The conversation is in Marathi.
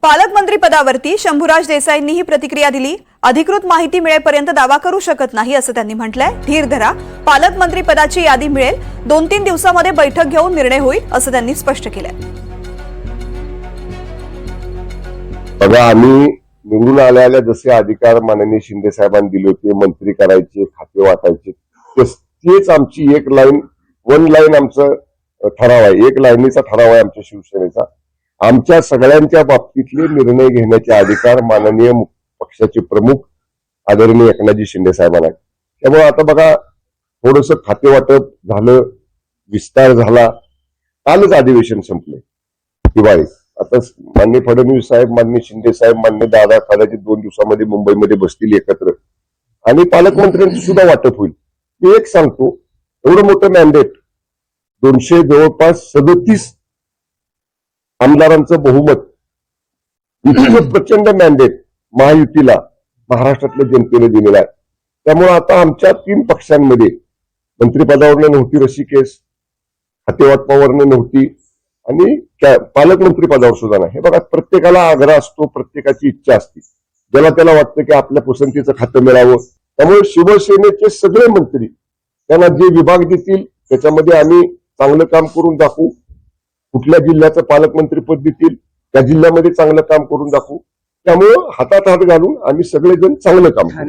पालकमंत्री पदावरती शंभूराज देसाईंनीही प्रतिक्रिया दिली। अधिकृत माहिती मिळेपर्यंत दावा करू शकत नाही असं त्यांनी म्हटलंय। धीर धरा, पालकमंत्री पदाची यादी मिळेल, 2-3 दिवसांमध्ये बैठक घेऊन निर्णय होईल असं त्यांनी स्पष्ट केलंय। बघा, आम्ही निवडून आल्याला जसे अधिकार माननीय शिंदे साहेबांनी दिले होते, मंत्री करायचे, खाते वाटायचे, तेच आमची वन लाईन आमचं ठराव आहे, एक लाईनीचा ठराव आहे आमच्या शिवसेनेचा। आमच्या सगळ्यांच्या बाबतीतले निर्णय घेण्याचे अधिकार माननीय पक्षाचे प्रमुख आदरणीय एकनाथजी शिंदे साहेबांना। त्यामुळे आता बघा, थोडंसं खाते वाटप झालं, विस्तार झाला, कालच अधिवेशन संपले दिवाळीत। आता माननीय फडणवीस साहेब, माननीय शिंदे साहेब, माननीय दादा कदाचित 2 दिवसामध्ये मुंबईमध्ये बसतील एकत्र आणि पालकमंत्र्यांचं सुद्धा वाटप होईल। मी एक सांगतो, एवढं मोठं मॅन्डेट, 200 जवळपास 37 आमदारांचं बहुमत, इतकं प्रचंड मॅन्डेट महायुतीला महाराष्ट्रातल्या जनतेने दिलेला आहे। त्यामुळे आता आमच्या 3 पक्षांमध्ये मंत्रिपदावरनं नव्हती ऋषिकेश, खातेवाटपावरनं नव्हती आणि पालकमंत्री पदावर सुद्धा नाही। हे बघा, प्रत्येकाला आग्रह असतो, प्रत्येकाची इच्छा असते, ज्याला त्याला वाटतं की आपल्या पसंतीचं खातं मिळावं। त्यामुळे शिवसेनेचे सगळे मंत्री त्यांना जे विभाग देतील त्याच्यामध्ये आम्ही चांगलं काम करून दाखवू। कुठल्या जिल्ह्याचं पालकमंत्री पद देतील त्या जिल्ह्यामध्ये चांगलं काम करून दाखवू। त्यामुळे हातात हात घालून आम्ही सगळेजण चांगलं काम करू।